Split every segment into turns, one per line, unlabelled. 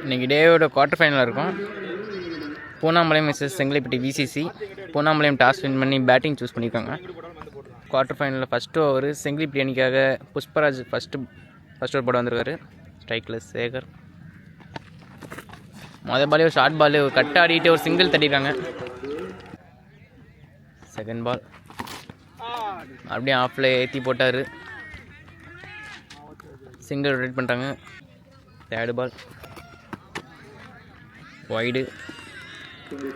இன்றைக்கி டேவோட குவார்ட்டர் ஃபைனலில் இருக்கும். Poonampalayam Mrs Chengalpattu விசிசி. Poonampalayam toss win பண்ணி பேட்டிங் சூஸ் பண்ணியிருக்காங்க. குவார்ட்டர் ஃபைனலில் ஃபஸ்ட்டு ஓவர் செங்கல்பட்டு அணிக்காக புஷ்பராஜ் ஃபஸ்ட் ஓவர் போட வந்திருக்காரு. ஸ்ட்ரைக்கில் சேகர். மொதல் பாலே ஒரு ஷார்ட் பால் கட் ஆடிட்டு ஒரு சிங்கிள் தட்டியிருக்காங்க. செகண்ட் பால் அப்படியே ஆஃபில் ஏற்றி போட்டார். சிங்கிள் ரொட்டேட் பண்ணுறாங்க. Third ball wide.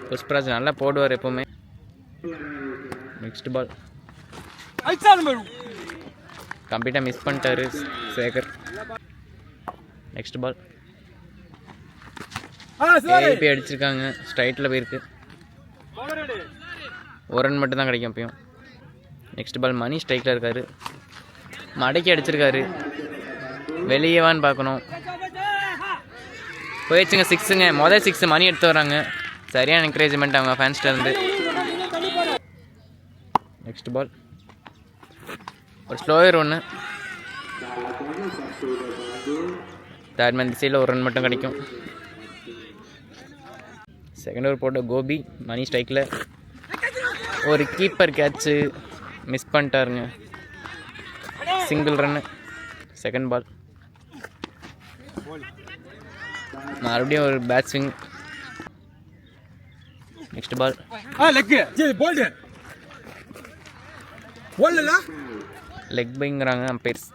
புஷ்பராஜ் நல்லா போடுவார் எப்போவுமே. நெக்ஸ்ட் பால் கம்ப்ளீட்டாக மிஸ் பண்ணிட்டாரு சேகர். நெக்ஸ்ட் பால் ஏபி அடிச்சிருக்காங்க. ஸ்ட்ரைட்டில் போயிருக்கு. ஒரு ரன் மட்டும் தான் கிடைக்கும் எப்பயும். நெக்ஸ்ட் பால் மணி ஸ்ட்ரைக்கில் இருக்கார். மடக்கி அடிச்சிருக்காரு. வெளியேவான்னு பார்க்கணும். போயிடுச்சுங்க. சிக்ஸுங்க. மொதல் சிக்ஸ் மணி எடுத்து வராங்க. சரியான என்கரேஜ்மெண்ட் அவங்க ஃபேன்ஸ்டேருந்து. நெக்ஸ்ட் பால் ஒரு ஸ்லோயர் ஒன்று. தேர்ட் மேன் திசையில் ஒரு ரன் மட்டும் கிடைக்கும். செகண்ட் ஓவர் போட்ட கோபி மணி ஸ்ட்ரைக்கில். ஒரு கீப்பர் கேட்ச்சு மிஸ் பண்ணிட்டாருங்க. Single run. செகண்ட் பால் மறுபடியும் ஒரு bat swing. Next ball leg பைங்கிறாங்க umpires.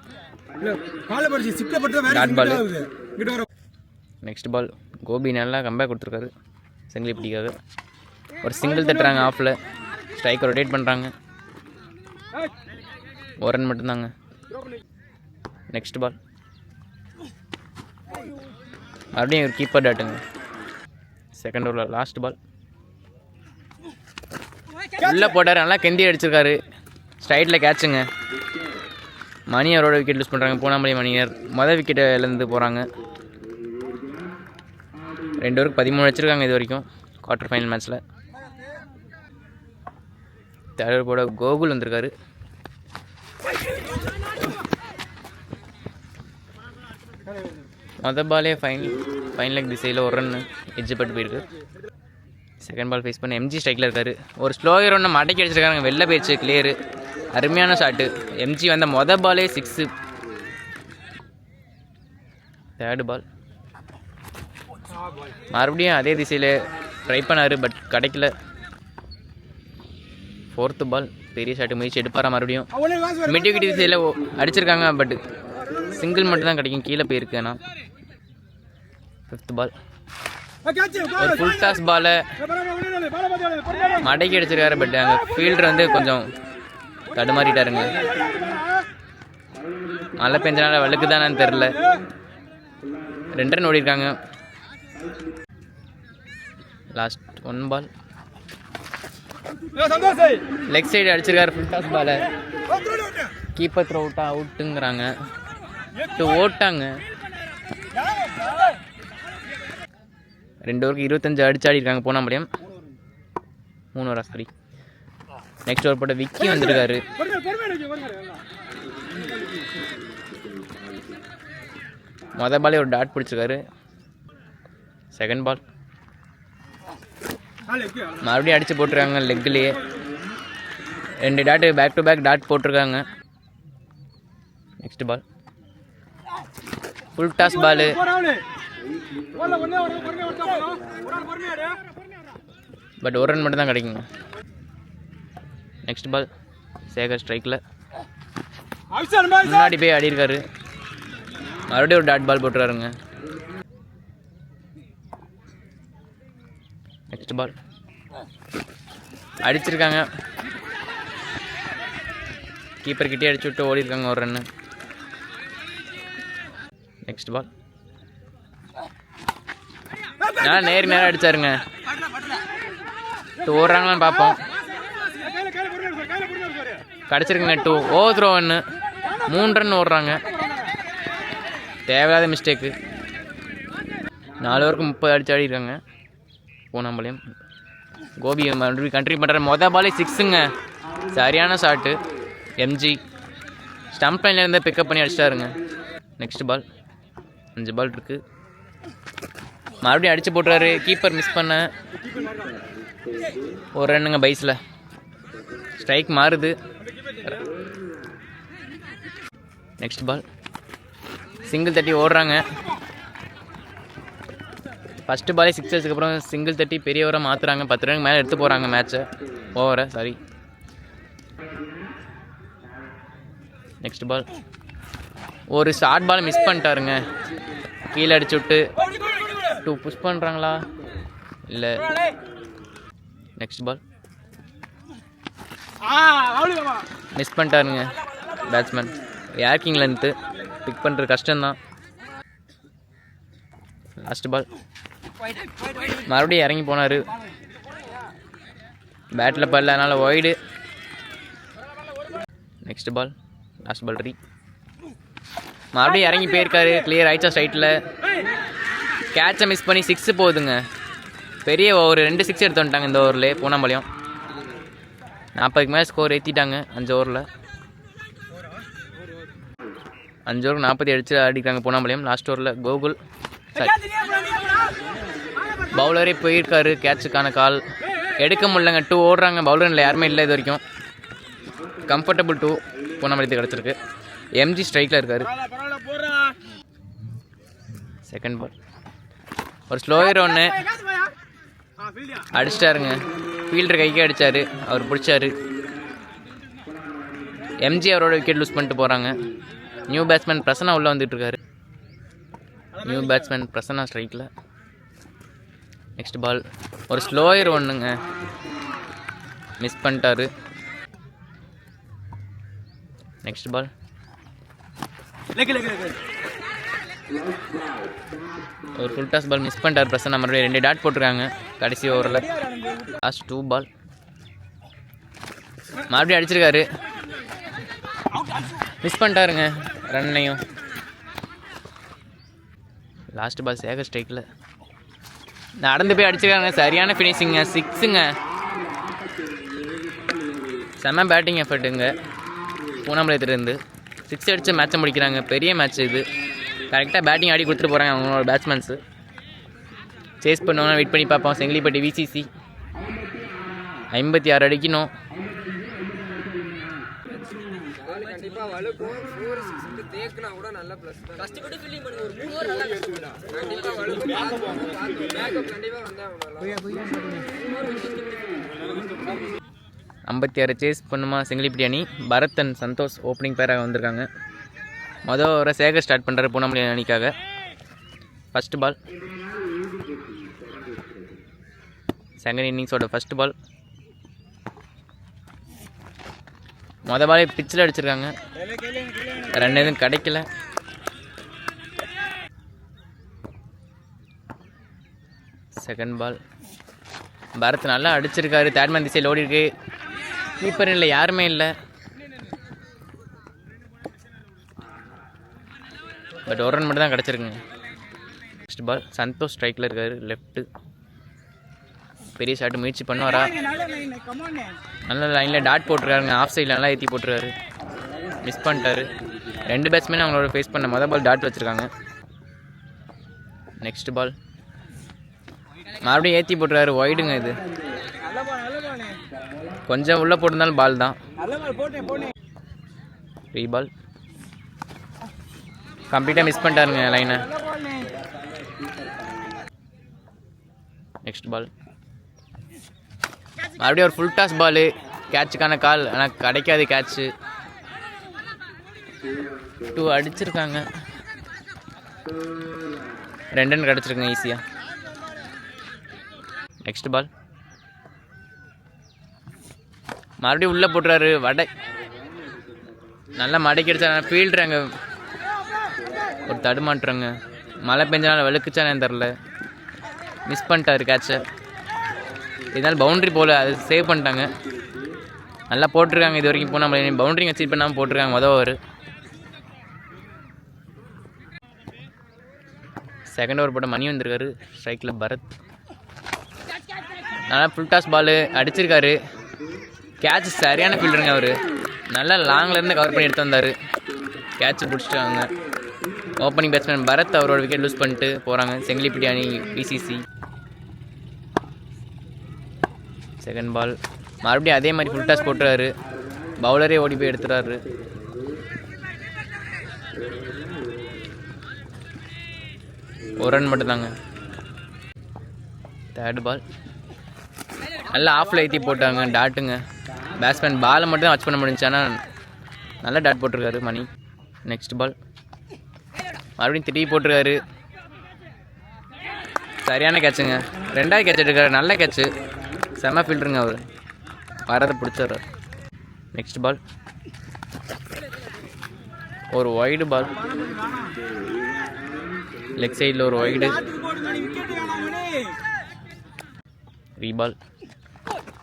Dot ball. Next ball Gopi நல்லா கம்பேக் கொடுத்துருக்காரு செங்கல்பட்டுக்காக. ஒரு சிங்கிள் தட்டுறாங்க ஆஃபில். ஸ்ட்ரைக்கை ரொட்டேட் பண்ணுறாங்க. ஒரு ரன் மட்டும்தாங்க. நெக்ஸ்ட் பால் மறுபடியும் ஒரு கீப்பர் டாட்டுங்க. செகண்ட் ஓவரில் லாஸ்ட் பால் உள்ளே போட்டார். நல்லா கெந்தி அடிச்சிருக்காரு. ஸ்ட்ரைட்டில் கேட்சுங்க. மணியரோட விக்கெட் லூஸ் பண்ணுறாங்க. பூனாம்பாளையம் மணியர் மொதல் விக்கெட்டை இழந்து போகிறாங்க. 2 ஓவருக்கு 13 வச்சுருக்காங்க இது வரைக்கும் குவார்ட்டர் ஃபைனல் மேட்ச்சில். தேர்ட் ஓவர் போட கோகுல் வந்திருக்காரு. மொதல் பாலே ஃபைன் லெக் திசையில் ஒரு ரன் எட்ஜ் பட்டு போயிருக்கு. செகண்ட் பால் ஃபேஸ் பண்ணி எம்ஜி ஸ்ட்ரைக்கில் இருக்கார். ஒரு ஸ்லோயர் ஒன்று மடக்கி அடிச்சிருக்காங்க. வெளில போயிடுச்சு. கிளியரு. அருமையான ஷாட்டு. எம்ஜி வந்த மொதல் பாலே 6. தேர்டு பால் மறுபடியும் அதே திசையில் ட்ரை பண்ணார். பட் கிடைக்கல. ஃபோர்த்து பால் பெரிய ஷாட்டு முயற்சி எடுப்பாரா மறுபடியும். மிட் விக்கெட் திசையில் அடிச்சிருக்காங்க. பட் சிங்கிள் மட்டும் தான் கிடைக்கும். கீழே போயிருக்கு. ஆனால் ஃபிஃப்த் பால் ஒரு ஃபுல் டாஸ் பாலை மடக்கி அடிச்சிருக்காரு. பட் அங்கே ஃபீல்டர் வந்து கொஞ்சம் தடுமாறிட்டாருங்க. மழை பெஞ்சனால வழுக்கு தானு தெரில. 2 ரன் ஓடிருக்காங்க. லாஸ்ட் 1 பால் லெக் சைடு அடிச்சிருக்காரு ஃபுல் டாஸ் பாலை. கீப்பர் த்ரோ அவுட்டுங்கிறாங்க. ஓட்டாங்க. 2 ஓவருக்கு 25 அடிச்சாடி இருக்காங்க பூனாம்பாளையம். 3 ஓவரா சாரி. நெக்ஸ்ட் ஓவர் போட்ட விக்கி வந்திருக்காரு. மொதல் பாலே ஒரு டாட் பிடிச்சிருக்காரு. செகண்ட் பால் மறுபடியும் அடித்து போட்டிருக்காங்க லெக்லேயே. 2 dot back to back dot போட்டிருக்காங்க. Next ball full toss ball. But ஒரு ரன் மட்டும் தான் கிடைக்குங்க. நெக்ஸ்ட் பால் சேகர் ஸ்ட்ரைக்கில் முன்னாடி போய் ஆடிருக்காரு. மறுபடியும் ஒரு டாட் பால் போட்டுறாருங்க. நெக்ஸ்ட் பால் அடிச்சிருக்காங்க. கீப்பர் கிட்டே அடிச்சு விட்டு ஓடி இருக்காங்க ஒரு ரன்னு. நெக்ஸ்ட் பால் நேரம் அடிச்சாருங்க. ஓடுறாங்களான்னு பார்ப்போம். கிடச்சிருக்குங்க. 2 ஓவர் த்ரோ 1. 3 ரன் ஓடுறாங்க. தேவையில்லாத மிஸ்டேக்கு. 4 ஓவருக்கு 30 அடிச்சு ஆடிருக்காங்க பூனாம்பாளையம். கோபி மறுபடியும் கண்ட்ரி பண்ணுற மொதல் பாலே 6ங்க. சரியான ஷாட்டு. எம்ஜி ஸ்டம்ப் லைன்லேருந்து பிக்கப் பண்ணி அடிச்சிட்டாருங்க. நெக்ஸ்ட் பால் 5 பால் இருக்குது. மறுபடியும் அடித்து போட்டுறாரு. கீப்பர் மிஸ் பண்ண ஒரு ரன்னுங்க பைஸில். ஸ்ட்ரைக் மாறுது. நெக்ஸ்ட் பால் சிங்கிள் தட்டி ஓடுறாங்க. ஃபஸ்ட்டு பாலே 6 அதுக்கப்புறம் சிங்கிள் தட்டி பெரிய ஓவராக மாற்றுறாங்க. 10 ரன் மேலே எடுத்து போகிறாங்க மேட்ச்சை, ஓவரை. சாரி. நெக்ஸ்ட் பால் ஒரு ஷார்ட் பால் மிஸ் பண்ணிட்டாருங்க. கீழே அடிச்சு விட்டு 2 புஷ் பண்ணுறாங்களா இல்லை? நெக்ஸ்ட் பால் மிஸ் பண்ணிட்டாருங்க பேட்ஸ்மேன். ஏர்கிங் லென்த்து பிக் பண்ணுறது கஷ்டம்தான். லாஸ்ட் பால் மறுபடியும் இறங்கி போனார். பேட்டில் படல, அதனால் wide. Next ball last ball ரீ. மறுபடியும் இறங்கி போயிருக்காரு. கிளியர் ஆயிடுச்சா ஸ்ட்ரைட்டில். கேட்சை மிஸ் பண்ணி 6 போகுதுங்க. பெரிய ஒரு 2 6 எடுத்து வந்துட்டாங்க இந்த ஓவரில். பூனாம்பாளையம் 40க்கு மேலே ஸ்கோர் ஏற்றிட்டாங்க 5 ஓவரில். 5 ஓவருக்கு 40 அடித்து ஆடிக்கிறாங்க பூனாம்பாளையம். லாஸ்ட் ஓவரில் கோகுல் பவுலரே போயிருக்காரு. கேட்சுக்கான கால் எடுக்க முடியலங்க. 2 ஓடுறாங்க. பவுலரில் யாருமே இல்லை இது வரைக்கும். கம்ஃபர்டபுள் 2 பூனாம்பாளையத்துக்கு கிடச்சிருக்கு. எம்ஜி ஸ்ட்ரைக்கில் இருக்கார். செகண்ட் பால் ஒரு ஸ்லோயர் ஒன்று அடிச்சிட்டாருங்க. ஃபீல்டர் கைக்கே அடித்தார். அவர் பிடிச்சாரு. எம்ஜி அவரோட விக்கெட் லூஸ் பண்ணிட்டு போகிறாங்க. நியூ பேட்ஸ்மேன் பிரசன்னா உள்ளே வந்துட்டுருக்காரு. நியூ பேட்ஸ்மேன் பிரசன்னா ஸ்ட்ரைக்கில். நெக்ஸ்ட் பால் ஒரு ஸ்லோயர் ஒன்றுங்க மிஸ் பண்ணிட்டாரு. நெக்ஸ்ட் பால் ஒரு ஃபுல் டாஸ் பால் மிஸ் பண்ணிட்டார் பிரசன்னா. மறுபடியும் 2 டாட் போட்டிருக்காங்க கடைசி ஓவரில். லாஸ்ட் 2 பால் மறுபடியும் அடிச்சிருக்காரு. மிஸ் பண்ணிட்டாருங்க ரன்னையும். லாஸ்ட் பால் சேகர் ஸ்ட்ரைக்கில் நடந்து போய் அடிச்சிருக்காங்க. சரியான ஃபினிஷிங்க. 6ங்க. செம்ம பேட்டிங் எஃபர்ட்டுங்க பூனாம்பாளையத்துலேருந்து. 6 அடித்து மேட்சை முடிக்கிறாங்க. பெரிய மேட்ச் இது. கரெக்டாக பேட்டிங் ஆடி கொடுத்துட்டு போகிறாங்க அவங்களோட பேட்ஸ்மேன்ஸு. சேஸ் பண்ணுவோம்னா வெயிட் பண்ணி பார்ப்போம். செங்கிலிப்பட்டி விசிசி 56 அடிக்கணும். ஐம்பத்தி சேஸ் பண்ணுமா செங்கிலிப்பட்டி அணி. பரத் அண்ட் சந்தோஷ் ஓப்பனிங் பேராக வந்திருக்காங்க. மொதல் ஓவரை சேகர் ஸ்டார்ட் பண்ணுறாரு பூனாம்பாளையம் அணிக்காக. ஃபஸ்ட்டு பால் செகண்ட் இன்னிங்ஸோட ஃபஸ்ட்டு பால். மொதல் பாலே பிச்சில் அடிச்சிருக்காங்க. ரன் எதுவும் கிடைக்கல. செகண்ட் பால் பரத் நல்லா அடிச்சிருக்காரு. தேர்ட்மேன் திசையில் ஓடி இருக்கு. கீப்பர் இல்லை, யாருமே இல்லை. பட் ஒரு ரன் மட்டும் தான் கிடச்சிருக்குங்க. நெக்ஸ்ட் பால் சந்தோஷ் ஸ்ட்ரைக்கில் இருக்கார். லெஃப்ட்டு பெரிய ஷாட்டு முயற்சி பண்ணுவாரா? நல்ல லைனில் டாட் போட்டிருக்காருங்க. ஆஃப் சைடில் நல்லா ஏற்றி போட்டிருக்காரு. மிஸ் பண்ணிட்டாரு. 2 பேட்ஸ்மேன் அவங்களோட ஃபேஸ் பண்ண மொதல் பால் டாட் வச்சுருக்காங்க. நெக்ஸ்ட் பால் மறுபடியும் ஏற்றி போட்டுருக்காரு. ஒய்டுங்க. இது கொஞ்சம் உள்ளே போட்டிருந்தாலும் பால் தான். ரீ பால் கம்ப்ளீட்டாக மிஸ் பண்ணிட்டாருங்க லைனை. நெக்ஸ்ட் பால் மறுபடியும் ஒரு ஃபுல் டாஸ் பாலு. கேட்சுக்கான கால், ஆனால் கிடைக்காது கேட்சு. 2 அடிச்சிருக்காங்க. 2 ரன் கிடச்சிருக்குங்க ஈஸியாக. நெக்ஸ்ட் பால் மறுபடியும் உள்ளே போட்டுறாரு. வடை நல்லா மடக்கி அடிச்சாங்க. ஃபீல்டர் அங்கே ஒரு தடுமாட்டுறாங்க. மழை பெஞ்சனால வெளுக்குச்சானே தெரில. மிஸ் பண்ணிட்டாரு கேட்சை. இதனால் பவுண்ட்ரி போல் அது சேவ் பண்ணிட்டாங்க. நல்லா போட்டிருக்காங்க. இது வரைக்கும் போனால் நம்மளை பவுண்ட்ரிங் அச்சீவ் பண்ணாமல் போட்டிருக்காங்க மொதல் ஓவர். செகண்ட் ஓவர் போட்ட மணி வந்திருக்காரு. ஸ்ட்ரைக்கில் பரத் நல்லா ஃபுல் டாஸ் பால் அடிச்சிருக்காரு. கேட்ச் சரியான ஃபீல்டருங்க அவர். நல்லா லாங்லேருந்து கவர் பண்ணி எடுத்து வந்தார். கேட்ச் பிடிச்சிட்டாங்க. ஓப்பனிங் பேட்ஸ்மேன் பரத் அவரோட விக்கெட் லூஸ் பண்ணிட்டு போகிறாங்க செங்கிலிப்பட்டி அணி பிசிசி. செகண்ட் பால் மறுபடியும் அதே மாதிரி ஃபுல் டாஸ் போட்டுறாரு. பவுலரே ஓடி போய் எடுத்துறாரு. ஒரு ரன் மட்டும்தாங்க. தேர்ட் பால் நல்லா ஆஃபில் ஏற்றி போட்டாங்க. டாட்டுங்க. பேட்ஸ்மேன் பாலை மட்டும் தான் வாட்ச் பண்ண முடிஞ்சு, ஆனால் நல்லா டாட் போட்டிருக்காரு மணி. நெக்ஸ்ட் பால் மறுபடியும் திருப்பி போட்டிருக்காரு. சரியான கேட்சுங்க. ரெண்டாவது கேட்ச் எடுக்கிறார். நல்ல கேட்சு. செம்ம ஃபீல்டருங்க அவர். வரதை பிடிச்சிடுறார். நெக்ஸ்ட் பால் ஒரு ஒய்டு பால். லெக் சைடில் ஒரு ஒய்டு. ரீபால்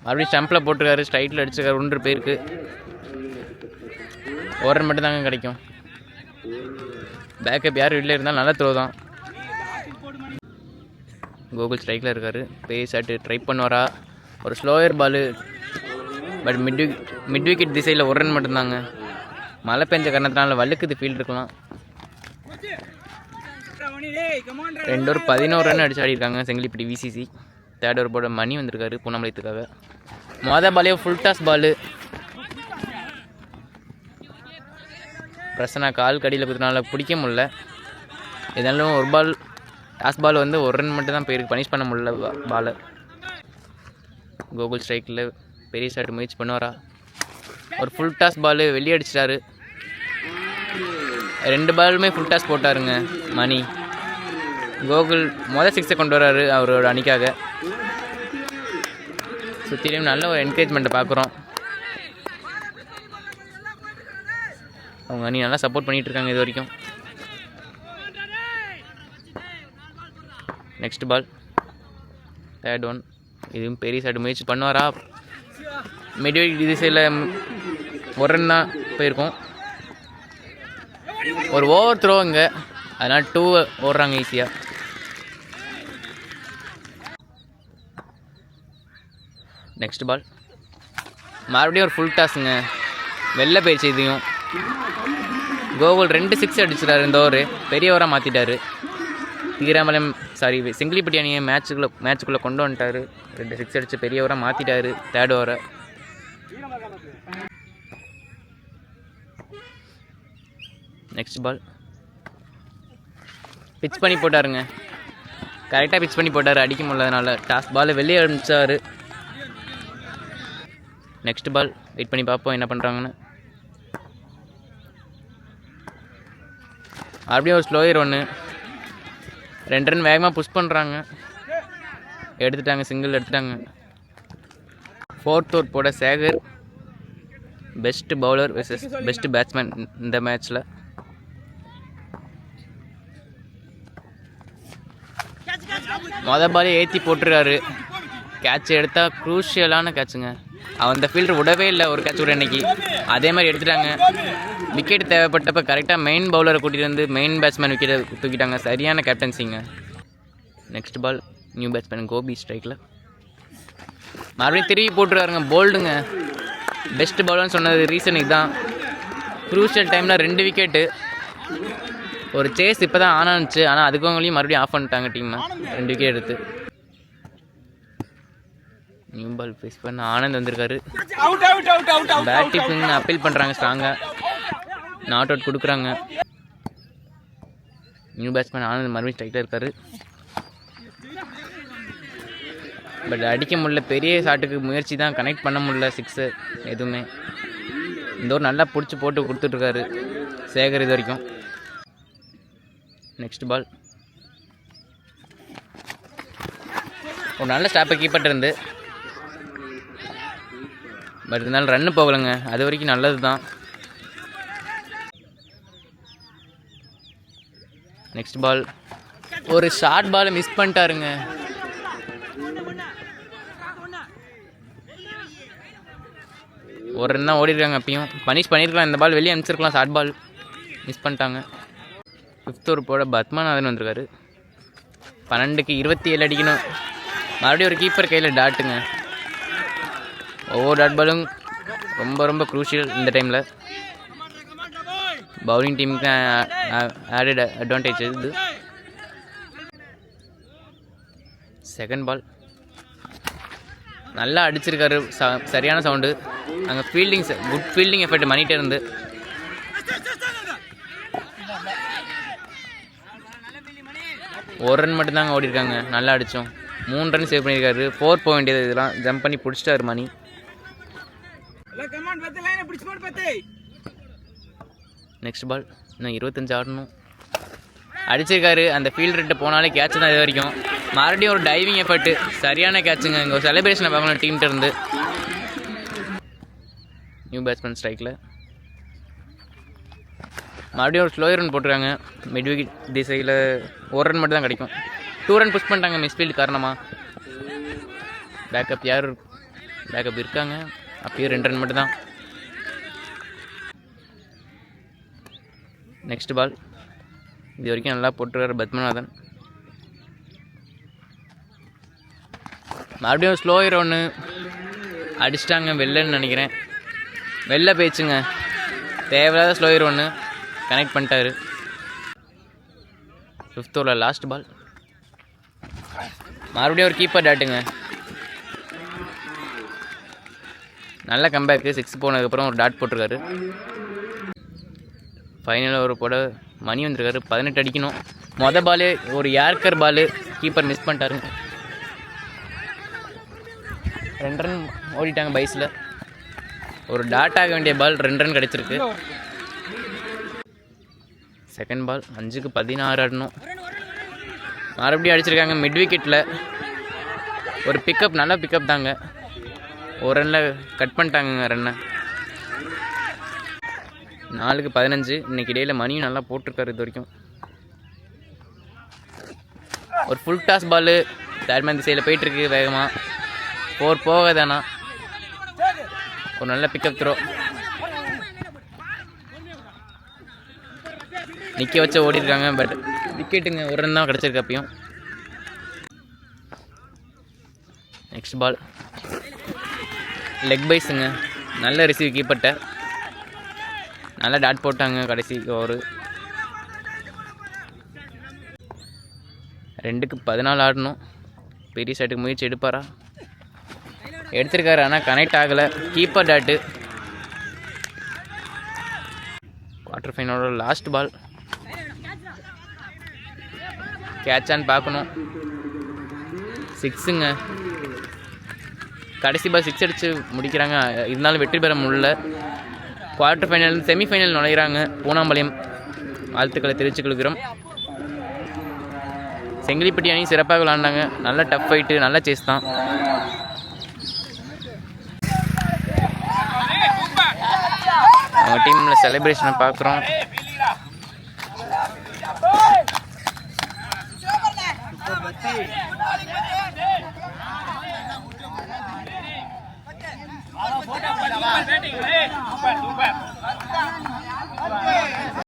மறுபடியும் ஸ்டம்பில் போட்டிருக்காரு. ஸ்ட்ரைட்டில் அடிச்சிருக்காரு. 1 பேருக்கு ஒரு ரன் மட்டும் தாங்க கிடைக்கும். பேக்கப் யார் வெளில இருந்தாலும் நல்ல த்ரோ தான். கோகுல் ஸ்ட்ரைக்கில் இருக்கார். பேஸ் ஆட்டு ட்ரை பண்ணுவாரா? ஒரு slower ball. But mid wicket திசையில் ஒரு ரன் மட்டும்தாங்க. மழை பெஞ்ச காரணத்தினால வழுக்குது ஃபீல்டு இருக்கலாம். 2 ஓவர் 11 ரன் அடிச்சு ஆடிருக்காங்க செங்கிலிப்பட்டி விசிசி. தேர்ட் ஓவர் போட மணி வந்திருக்காரு பூனாமலையத்துக்காக. மொதல் பாலே ஃபுல் டாஸ் பாலு. பிரசனா கால் கடியில் குத்துனால பிடிக்க முடியல. இதனாலும் ஒரு பால் டாஸ் பால் வந்து ஒரு ரன் மட்டும் தான் போயிருக்கு. பனிஷ் பண்ண முடியல பாலை. கோகுல் ஸ்ட்ரைக்கில் பெரிய ஷாட் முயற்சி பண்ணுவாரா? ஒரு ஃபுல் டாஸ் பால் வெளியே அடிச்சிட்டாரு. 2 பாலுமே ஃபுல் டாஸ் போட்டாருங்க மணி. கோகுல் மொதல் 6 கொண்டு வராரு அவரோட அணிக்காக. சுற்றிலையும் நல்ல ஒரு என்கரேஜ்மெண்ட்டை பார்க்குறோம். அவங்க அணி நல்லா சப்போர்ட் பண்ணிகிட்டு இருக்காங்க இது வரைக்கும். Next ball third one. இதுவும் பெரிய ஷாட் முயற்சி பண்ணுவாரா? மிட்விக்கெட் திசையில் ஒரு ரன் தான் போயிருக்கோம். ஒரு ஓவர் த்ரோ இங்கே, அதனால் 2 ஓடுறாங்க ஈஸியாக. நெக்ஸ்ட் பால் மறுபடியும் ஒரு ஃபுல் டாஸுங்க. வெளில போயிடுச்சு. இதையும் கோகுல் 2 6 அடிச்சிட்டாரு. இந்த ஓவர் பெரிய ஓவராக மாற்றிட்டாரு. தீராமலம் செங்கிலிப்பட்டி அணியை மேட்சுக்குள்ளே கொண்டு வந்துட்டார். 2 6 அடித்து பெரிய ஓவராக மாற்றிட்டாரு தேர்ட் ஓவரை. நெக்ஸ்ட் பால் பிச் பண்ணி போட்டாருங்க. கரெக்டாக பிச் பண்ணி போட்டார். அடிக்க முடியாதனால டாஸ் பால் வெளியே அனுப்பிச்சார். நெக்ஸ்ட் பால் வெயிட் பண்ணி பார்ப்போம் என்ன பண்ணுறாங்கன்னு. அப்படியே ஒரு ஸ்லோயர் 1. 2 ரன் வேகமாக புஷ் பண்ணுறாங்க. எடுத்துட்டாங்க. சிங்கிள் எடுத்துட்டாங்க. 4th ஓவர் போட Shekhar best bowler versus best batsman இந்த மேட்ச்சில். மொதல் பாலே ஏற்றி போட்டுருக்காரு. கேட்ச் எடுத்தால் க்ரூஷியலான கேட்சுங்க. அவன் அந்த ஃபீல்டர் விடவே இல்லை ஒரு கேட்ச் கூட இன்றைக்கி. அதே மாதிரி எடுத்துட்டாங்க. விக்கெட் தேவைப்பட்டப்போ கரெக்டாக மெயின் பவுலரை கூட்டிகிட்டு வந்து மெயின் பேட்ஸ்மேன் விக்கெட்டை தூக்கிட்டாங்க. சரியான கேப்டன்சிங்க. Next ball new batsman Gopi ஸ்ட்ரைக்கில் மறுபடியும் திருப்பி போட்டுருக்காருங்க. போல்டுங்க. பெஸ்ட் பவுலர்னு சொன்னது ரீசன் இதுதான். க்ரூஷியல் டைமில் 2 விக்கெட்டு. ஒரு சேஸ் இப்போ தான் ஆன் ஆனிச்சு. ஆனால் அதுக்கவங்களையும் மறுபடியும் ஆஃப் பண்ணிட்டாங்க டீமை. 2 விக்கெட் எடுத்து. நியூ பால் ஃபேஸ் பண்ண ஆனந்த் வந்திருக்காரு. பேட்டிங் அப்பீல் பண்ணுறாங்க ஸ்ட்ராங்காக. நாட் அவுட் கொடுக்குறாங்க. நியூ பேட்ஸ்மேன் ஆனந்த் மறுபடியும் ஸ்ட்ரைக்கில் இருக்காரு. பட் அடிக்க முடியல. பெரிய ஷாட்டுக்கு முயற்சி தான், கனெக்ட் பண்ண முடியல 6 எதுவுமே. இந்த ஒரு நல்லா பிடிச்சி போட்டு கொடுத்துட்ருக்காரு சேகர் இது வரைக்கும். நெக்ஸ்ட் பால் ஒரு நல்ல ஸ்டாப்பை கீப்பர் இருந்து. பட் இருந்தாலும் ரன்னு போகலைங்க. அது வரைக்கும் நல்லது தான். நெக்ஸ்ட் பால் ஒரு ஷார்ட் பாலை மிஸ் பண்ணிட்டாருங்க. ஒரு ரன் தான் ஓடிருக்காங்க. அப்பயும் பனிஷ் பண்ணியிருக்கலாம். இந்த பால் வெளியே அனுப்பிச்சிருக்கலாம். ஷார்ட் பால் மிஸ் பண்ணிட்டாங்க. 5th ஓவர் போட பத்மநாதன் வந்திருக்காரு. 12க்கு 27 அடிக்கணும். மறுபடியும் ஒரு கீப்பர் கையில் டாட்டுங்க. ஒவ்வொரு டாட் பாலும் ரொம்ப ரொம்ப க்ரூஷியல் இந்த டைமில். பவுலிங் டீமுக்கு ஆடட் அட்வான்டேஜ் இது. செகண்ட் பால் நல்லா அடிச்சிருக்காரு, சரியான சவுண்டு. அங்கே குட் ஃபீல்டிங் எஃபர்ட் மணிகிட்டே இருந்து. ஒரு ரன் மட்டும்தாங்க ஓடிருக்காங்க, நல்லா அடித்தோம். 3 ரன் சேவ் பண்ணியிருக்காரு. 4 போக வேண்டியது, இதெல்லாம் ஜம்ப் பண்ணி பிடிச்சிட்டாரு மணி. நெக்ஸ்ட் பால் இன்னும் 25 ஆடணும். அடிச்சிருக்காரு. அந்த ஃபீல்ட் ரேட்டு போனாலே கேட்ச் தான் இது வரைக்கும். மறுபடியும் ஒரு டைவிங் எஃபர்ட்டு, சரியான கேட்சுங்க. இங்கே ஒரு செலிப்ரேஷனை பார்க்கணும் டீம்கிட்ட இருந்து. நியூ பேட்ஸ்மேன் ஸ்ட்ரைக்கில் மறுபடியும் ஒரு ஸ்லோயர் ரன் போட்டிருக்காங்க. மிட் விக்கெட் திசையில் 1 ரன் மட்டும் தான் கிடைக்கும். 2 ரன் புஷ் பண்ணிட்டாங்க மிஸ்ஃபீல்டு காரணமாக. பேக்கப் இருக்காங்க, அப்பயும் 2 ரன் மட்டும் தான். நெக்ஸ்ட் பால் இது வரைக்கும் நல்லா போட்டுருக்காரு பத்மநாதன். மறுபடியும் ஸ்லோயர் ஒன்று அடிச்சிட்டாங்க, வெளிலன்னு நினைக்கிறேன். வெளில போயிடுச்சுங்க. தேவையில்லாத ஸ்லோயர் ஒன்று கனெக்ட் பண்ணிட்டாரு. 5th ஓவரில் லாஸ்ட் பால். மறுபடியும் ஒரு கீப்பர் டாட்டுங்க. நல்ல கம்பேக்கு. 6 போனதுக்கப்புறம் ஒரு டாட் போட்டிருக்காரு. ஃபைனலில் ஒரு போட மணி வந்திருக்காரு. 18 அடிக்கணும். பால் ஒரு யார்கர் பால், கீப்பர் மிஸ் பண்ணிட்டாருங்க. 2 ரன் ஓடிட்டாங்க பைஸில். ஒரு டாட் ஆக வேண்டிய பால் 2 ரன் கிடச்சிருக்கு. செகண்ட் பால் 5க்கு 16 ஆடணும். மறுபடியும் அடிச்சிருக்காங்க மிட் விக்கெட்டில். ஒரு பிக்கப், நல்ல பிக்கப் தாங்க. 1 ரனில் கட் பண்ணிட்டாங்க ரன்னை. 4க்கு 15. இன்றைக்கி இடையில் மணியும் நல்லா போட்டிருக்காரு இது வரைக்கும். ஒரு ஃபுல் டாஸ் பால் பேட்மேன் திசையில் போயிட்டுருக்கு வேகமாக. 4 போகாதானா. ஒரு நல்ல பிக்கப் த்ரோ. நிற்க வச்சு ஓடிருக்காங்க. பட் விக்கெட்டுங்க, 1 ரன் தான் கிடச்சிருக்கு அப்பயும். நெக்ஸ்ட் பால் லெக் பைஸுங்க. நல்ல ரிசீவ் கீப்பர்ட்ட. நல்லா டாட் போட்டாங்க கடைசி ஓவர். 2க்கு 14 ஆடணும். பெரிய ஷாட்டுக்கு முயற்சி எடுப்பாரா? எடுத்திருக்காரு, ஆனால் கனெக்ட் ஆகலை. Keeper dot. குவார்டர் ஃபைனலோட லாஸ்ட் பால். கேட்சான்னு பார்க்கணும். 6ங்க. கடைசி பால் 6 அடித்து முடிக்கிறாங்க. இருந்தாலும் வெற்றி பெற முடியல. குவார்டர் ஃபைனல், செமிஃபைனல் நுழைகிறாங்க பூனாம்பாளையம். வாழ்த்துக்களை தெரிவித்துக் கொள்கிறோம். செங்கிலிப்பட்டி அணி சிறப்பாக விளாண்டாங்க. நல்ல டஃப் ஃபைட்டு, நல்ல சேஸ் தான். அவங்க டீமில் செலிப்ரேஷனை பார்க்குறோம்.